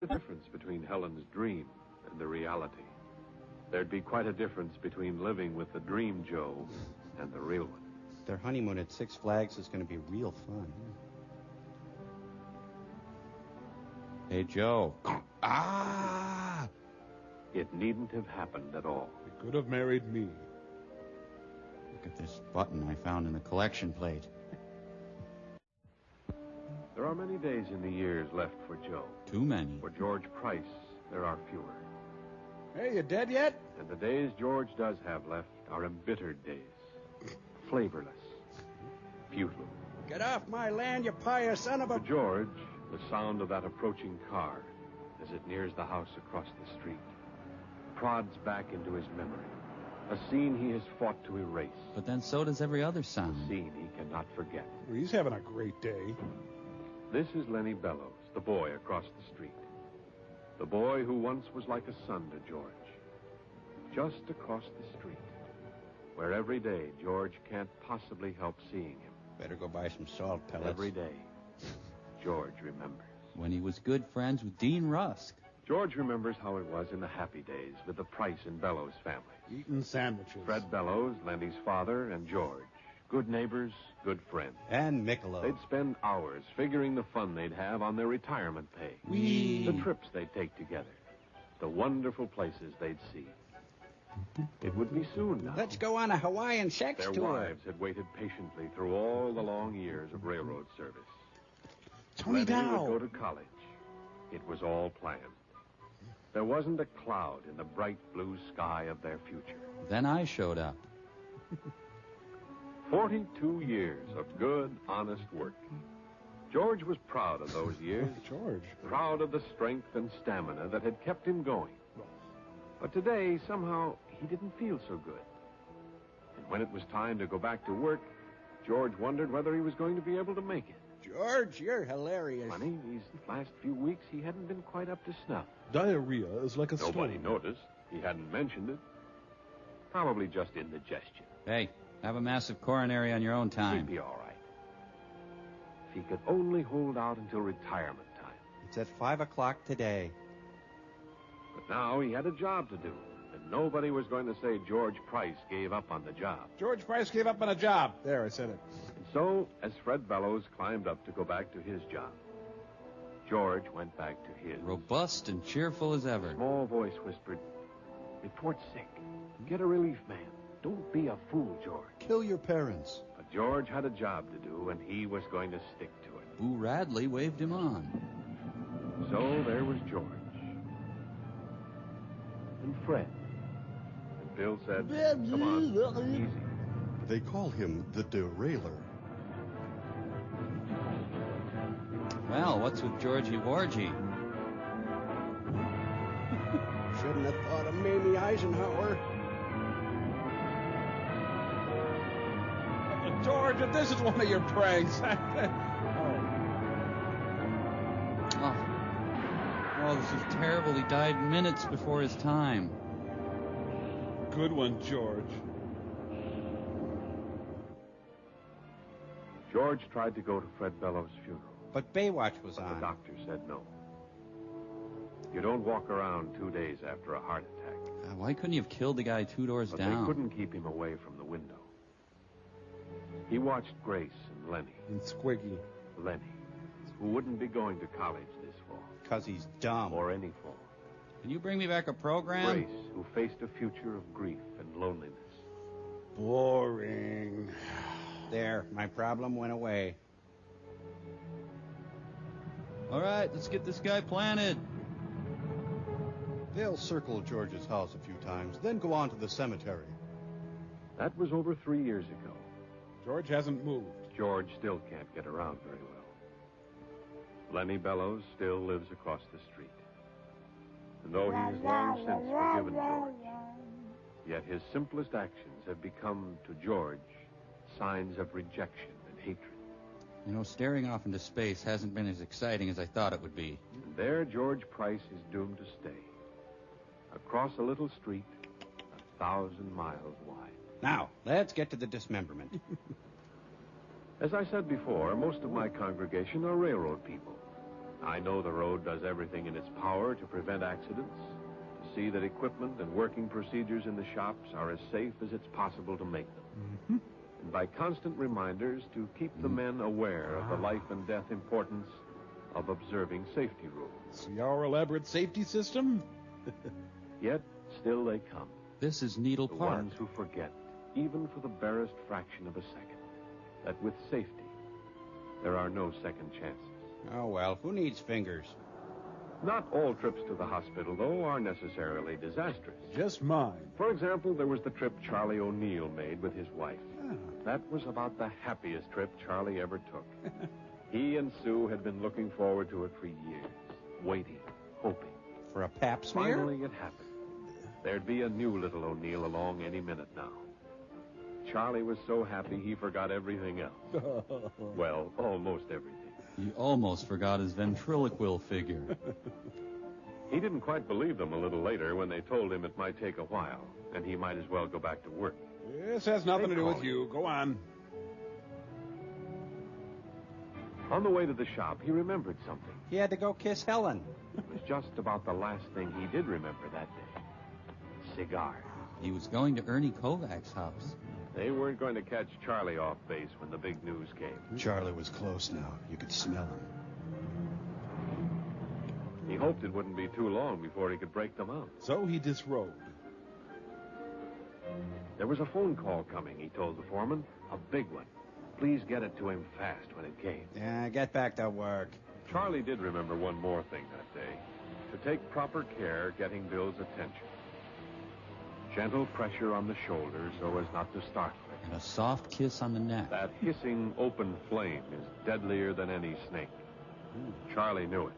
The difference between Helen's dream and the reality. There'd be quite a difference between living with the dream Joe and the real one. Their honeymoon at Six Flags is going to be real fun. Hey, Joe. Ah! It needn't have happened at all. You could have married me. Look at this button I found in the collection plate. There are many days in the years left for Joe. Too many. For George Price, there are fewer. Hey, you dead yet? And the days George does have left are embittered days. Flavorless. Futile. Get off my land, you pious son of a... For George, the sound of that approaching car, as it nears the house across the street, prods back into his memory. A scene he has fought to erase. But then so does every other sound. A scene he cannot forget. Well, he's having a great day. This is Lenny Bellows, the boy across the street. The boy who once was like a son to George. Just across the street, where every day George can't possibly help seeing him. Better go buy some salt pellets. Every day, George remembers. When he was good friends with Dean Rusk. George remembers how it was in the happy days with the Price and Bellows families. Eating sandwiches. Fred Bellows, Lenny's father, and George. Good neighbors, good friends. And Michelob. They'd spend hours figuring the fun they'd have on their retirement pay. Whee! The trips they'd take together. The wonderful places they'd see. It would be soon now. Let's go on a Hawaiian sex Their tour. wives had waited patiently through all the long years of railroad service. Tony Lenny Dow. would go to college. It was all planned. There wasn't a cloud in the bright blue sky of their future. Then I showed up. 42 years of good, honest work. George was proud of those years. George. Proud of the strength and stamina that had kept him going. But today, somehow, he didn't feel so good. And when it was time to go back to work, George wondered whether he was going to be able to make it. George, you're hilarious. Funny, these last few weeks, he hadn't been quite up to snuff. Diarrhea is like a Nobody stone. noticed. He hadn't mentioned it. Probably just indigestion. Hey, have a massive coronary on your own He'd time. be all right. If he could only hold out until retirement time. It's at 5 o'clock today. But now he had a job to do, and nobody was going to say George Price gave up on the job. George Price gave up on a job. There, I said it. And so, as Fred Bellows climbed up to go back to his job, George went back to his. Robust and cheerful as ever. A small voice whispered, "Report sick. Get a relief man. Don't be a fool, George." Kill your parents. But George had a job to do, and he was going to stick to it. Boo Radley waved him on. So there was George. And Fred. And Bill said, "Come on, easy." They call him the derailer. Well, what's with Georgie Wargie? Shouldn't have thought of Mamie Eisenhower. George, if this is one of your pranks. Oh, this is terrible. He died minutes before his time. Good one, George. George tried to go to Fred Bellows' funeral. But Baywatch was But on. the doctor said no. You don't walk around 2 days after a heart attack. Why couldn't you have killed the guy 2 doors But down? they couldn't keep him away from the window. He watched Grace and Lenny. And Squiggy. Lenny, who wouldn't be going to college this fall. Because he's dumb. Or any fall. Can you bring me back a program? Grace, who faced a future of grief and loneliness. Boring. There, my problem went away. All right, let's get this guy planted. They'll circle George's house a few times, then go on to the cemetery. That was over 3 years ago. George hasn't moved. George still can't get around very well. Lenny Bellows still lives across the street. And though he has long since forgiven George, yet his simplest actions have become, to George, signs of rejection and hatred. You know, staring off into space hasn't been as exciting as I thought it would be. And there George Price is doomed to stay. Across a little street, 1,000 miles wide. Now, let's get to the dismemberment. As I said before, most of my congregation are railroad people. I know the road does everything in its power to prevent accidents, to see that equipment and working procedures in the shops are as safe as it's possible to make them. And by constant reminders to keep the men aware of the life and death importance of observing safety rules. See our elaborate safety system? Yet, still they come. This is Needle The Park. ones who forget, even for the barest fraction of a second, that with safety, there are no second chances. Oh, well, who needs fingers? Not all trips to the hospital, though, are necessarily disastrous. Just mine. For example, there was the trip Charlie O'Neill made with his wife. Ah. That was about the happiest trip Charlie ever took. He and Sue had been looking forward to it for years, waiting, hoping. For a pap smear? Finally, it happened. There'd be a new little O'Neill along any minute now. Charlie was so happy he forgot everything else. Well, almost everything. He almost forgot his ventriloquial figure. He didn't quite believe them a little later when they told him it might take a while, and he might as well go back to work. This has nothing to do with Calling. you. Go on. On the way to the shop, he remembered something. He had to go kiss Helen. It was just about the last thing he did remember that day. Cigars. He was going to Ernie Kovac's house. They weren't going to catch Charlie off base when the big news came. Charlie was close now. You could smell him. He hoped it wouldn't be too long before he could break them out. So he disrobed. There was a phone call coming, he told the foreman. A big one. Please get it to him fast when it came. Yeah, get back to work. Charlie did remember one more thing that day. To take proper care getting Bill's attention. Gentle pressure on the shoulder so as not to startle him. And a soft kiss on the neck. That hissing open flame is deadlier than any snake. Charlie knew it.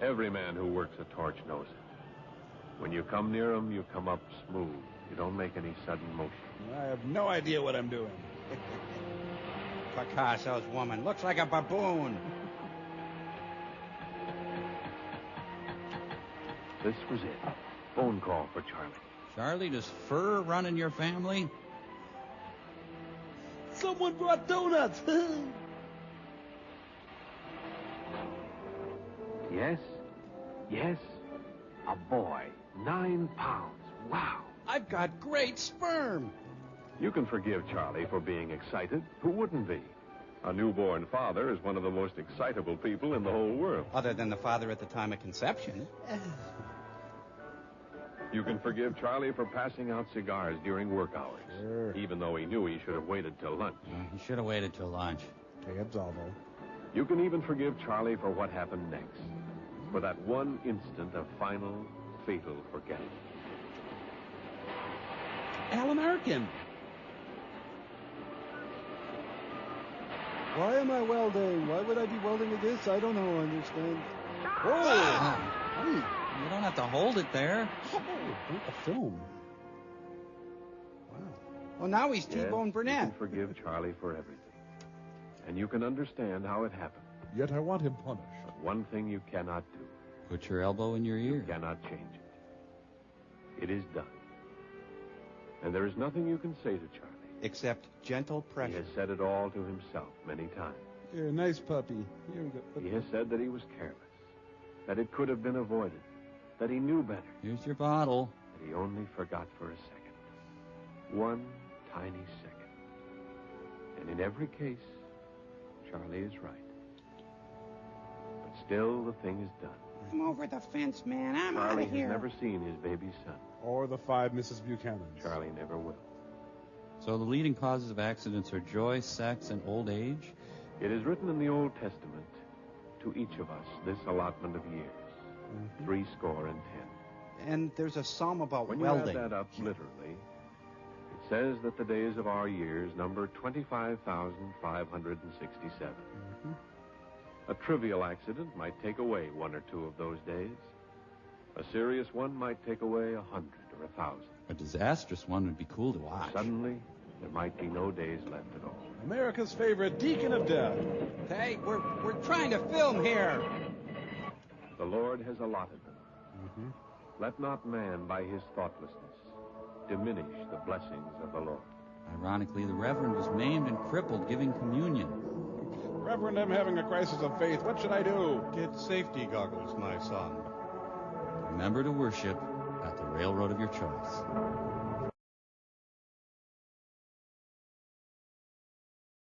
Every man who works a torch knows it. When you come near him, you come up smooth. You don't make any sudden motion. I have no idea what I'm doing. Picasso's woman looks like a baboon. This was it. Phone call for Charlie. Charlie, does fur run in your family? Someone brought donuts. Yes? Yes? A boy. 9 pounds. Wow. I've got great sperm. You can forgive Charlie for being excited. Who wouldn't be? A newborn father is one of the most excitable people in the whole world. Other than the father at the time of conception. You can forgive Charlie for passing out cigars during work hours, Sure. even though he knew he should have waited till lunch. He should have waited till lunch. Te absolvo. You can even forgive Charlie for what happened next, for that one instant of final, fatal forgetting. Alan Arkin. Why am I welding? Why would I be welding with this? I don't know. Understand? Oh! You don't have to hold it there. Oh, a film. Wow. Well, now he's Yes, T-Bone you Burnett. can forgive Charlie for everything. And you can understand how it happened. Yet I want him punished. But one thing you cannot do. Put your elbow in your ear. You cannot change it. It is done. And there is nothing you can say to Charlie. Except gentle He pressure. has said it all to himself many times. Here, nice puppy. Here we go. He has said that he was careless, that it could have been avoided, that he knew better, Here's your bottle. that he only forgot for a second. One tiny second. And in every case, Charlie is right. But still, the thing is done. I'm over the fence, man. I'm out Charlie of has here. never seen his baby son. Or the 5 Mrs. Buchanans. Charlie never will. So the leading causes of accidents are joy, sex, and old age. It is written in the Old Testament, to each of us, this allotment of years, 70. And there's a psalm about When you welding. add that up literally, it says that the days of our years number 25,567. A trivial accident might take away 1 or 2 of those days. A serious one might take away 100 or 1,000. A disastrous one would be cool to watch. Suddenly, there might be no days left at all. America's favorite deacon of death. Hey, we're trying to film here. The Lord has allotted them. Let not man, by his thoughtlessness, diminish the blessings of the Lord. Ironically, the Reverend was maimed and crippled giving communion. Reverend, I'm having a crisis of faith. What should I do? Get safety goggles, my son. Remember to worship at the railroad of your choice.